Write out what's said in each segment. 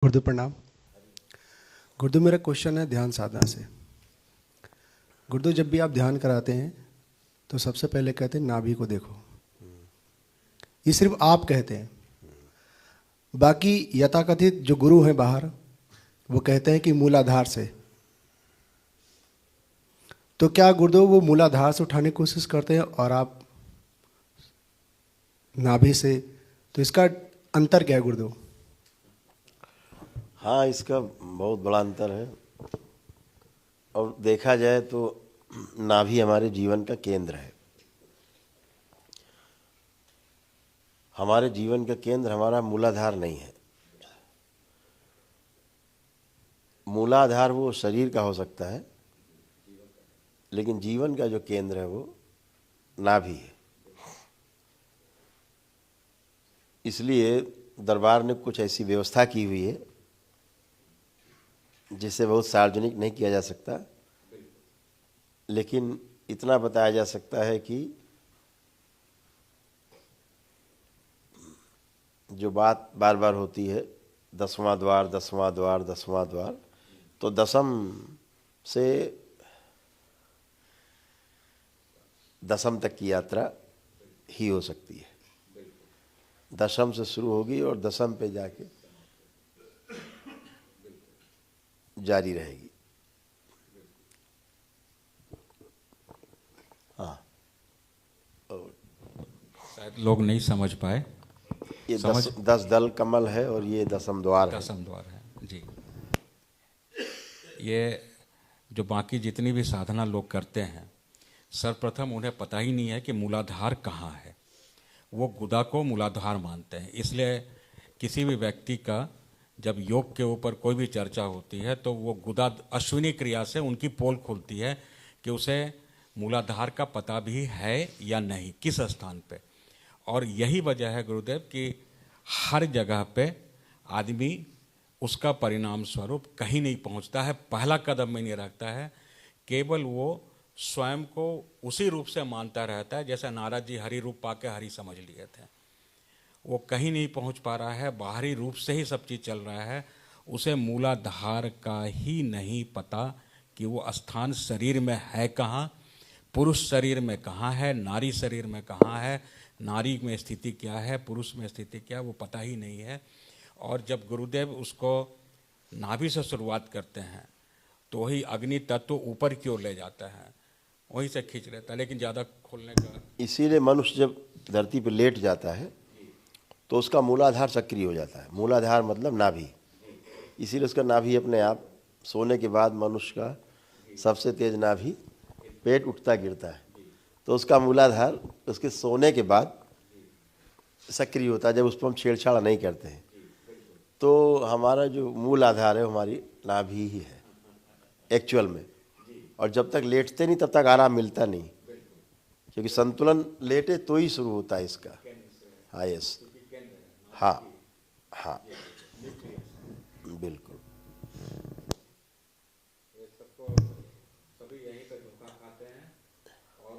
गुरुदेव प्रणाम। गुरुदेव मेरा क्वेश्चन है ध्यान साधना से। गुरुदेव जब भी आप ध्यान कराते हैं तो सबसे पहले कहते हैं नाभि को देखो, ये सिर्फ आप कहते हैं। बाकी यथाकथित जो गुरु हैं बाहर वो कहते हैं कि मूलाधार से। तो क्या गुरुदेव वो मूलाधार से उठाने की कोशिश करते हैं और आप नाभि से, तो इसका अंतर क्या है गुरुदेव? हाँ, इसका बहुत बड़ा अंतर है। और देखा जाए तो नाभि हमारे जीवन का केंद्र है। हमारे जीवन का केंद्र हमारा मूलाधार नहीं है। मूलाधार वो शरीर का हो सकता है, लेकिन जीवन का जो केंद्र है वो नाभि है। इसलिए दरबार ने कुछ ऐसी व्यवस्था की हुई है जिसे बहुत सार्वजनिक नहीं किया जा सकता, लेकिन इतना बताया जा सकता है कि जो बात बार बार होती है 10वां द्वार 10वां द्वार 10वां द्वार, तो दसम से दसम तक की यात्रा ही हो सकती है। दशम से शुरू होगी और दसम पे जाके जारी रहेगी। हाँ, शायद लोग नहीं समझ पाए। ये 10 दल कमल है और ये दसम द्वार है। दसम द्वार है जी। ये जो बाकी जितनी भी साधना लोग करते हैं, सर्वप्रथम उन्हें पता ही नहीं है कि मूलाधार कहाँ है। वो गुदा को मूलाधार मानते हैं। इसलिए किसी भी व्यक्ति का जब योग के ऊपर कोई भी चर्चा होती है तो वो गुदा अश्विनी क्रिया से उनकी पोल खुलती है कि उसे मूलाधार का पता भी है या नहीं, किस स्थान पे। और यही वजह है गुरुदेव कि हर जगह पे आदमी उसका परिणाम स्वरूप कहीं नहीं पहुंचता है, पहला कदम में नहीं रखता है। केवल वो स्वयं को उसी रूप से मानता रहता है जैसे नारद जी हरि रूप पाके हरि समझ लिए थे। वो कहीं नहीं पहुंच पा रहा है, बाहरी रूप से ही सब चीज़ चल रहा है। उसे मूलाधार का ही नहीं पता कि वो स्थान शरीर में है कहाँ, पुरुष शरीर में कहाँ है, नारी शरीर में कहाँ है, नारी में स्थिति क्या है, पुरुष में स्थिति क्या है, वो पता ही नहीं है। और जब गुरुदेव उसको नाभि से शुरुआत करते हैं तो वही अग्नि तत्व ऊपर की ओर ले जाता है, वहीं से खींच लेता है, लेकिन ज़्यादा खोलने का। इसीलिए मनुष्य जब धरती पर लेट जाता है तो उसका मूलाधार सक्रिय हो जाता है। मूलाधार मतलब नाभि। इसीलिए उसका नाभि अपने आप सोने के बाद मनुष्य का सबसे तेज नाभि पेट उठता गिरता है, तो उसका मूलाधार उसके सोने के बाद सक्रिय होता है, जब उस पर हम छेड़छाड़ नहीं करते हैं। तो हमारा जो मूल आधार है हमारी नाभि ही है एक्चुअल में। और जब तक लेटते नहीं तब तक आराम मिलता नहीं, क्योंकि संतुलन लेटे तो ही शुरू होता है इसका। हाँ, यस, हाँ हाँ, बिल्कुल। सभी यहीं पे धोखा खाते हैं। और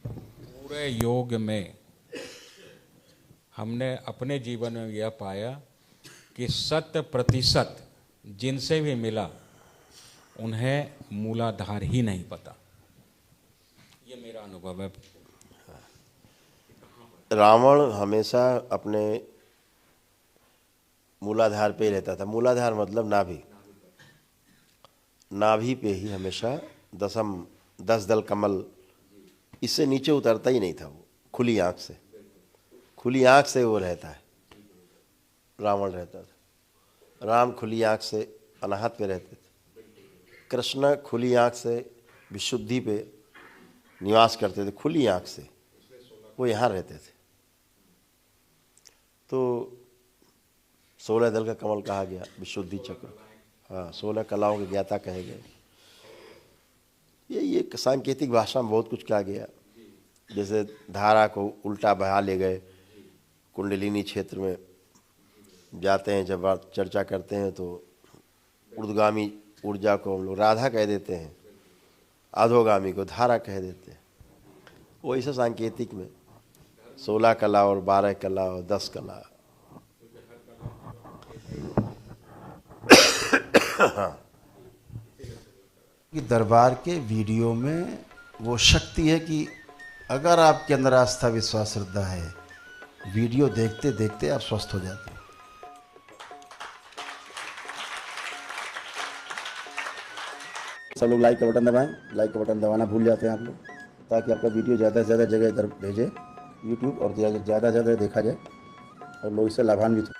पूरे योग में हमने अपने जीवन में यह पाया कि 100% जिनसे भी मिला उन्हें मूलाधार ही नहीं पता। ये मेरा अनुभव है। रावण हमेशा अपने मूलाधार पे ही रहता था। मूलाधार मतलब नाभि। नाभि पे ही हमेशा दसम 10 दल कमल, इससे नीचे उतरता ही नहीं था। वो खुली आंख से, खुली आंख से वो रहता है, रावण रहता था। राम खुली आंख से अनाहत पे रहते थे। कृष्ण खुली आंख से विशुद्धि पे निवास करते थे, खुली आंख से वो यहाँ रहते थे। तो 16 दल का कमल कहा गया, विशुद्धि चक्र। हाँ, 16 कलाओं के ज्ञाता कहे गए। ये एक सांकेतिक भाषा में बहुत कुछ कहा गया। जैसे धारा को उल्टा बहा ले गए, कुंडलिनी क्षेत्र में जाते हैं, जब आप चर्चा करते हैं तो ऊर्ध्वगामी ऊर्जा को हम लोग राधा कह देते हैं, अधोगामी को धारा कह देते हैं। वो ऐसा सांकेतिक में 16 कला और 12 कला और 10 कला। कि दरबार के वीडियो में वो शक्ति है कि अगर आपके अंदर आस्था विश्वास श्रद्धा है, वीडियो देखते देखते आप स्वस्थ हो जाते हैं। सब लोग लाइक का बटन दबाएं, लाइक का बटन दबाना भूल जाते हैं आप लोग, ताकि आपका वीडियो ज़्यादा से ज़्यादा जगह इधर भेजे यूट्यूब, और ज़्यादा से ज़्यादा देखा जाए और लोग इससे लाभान्वित हो।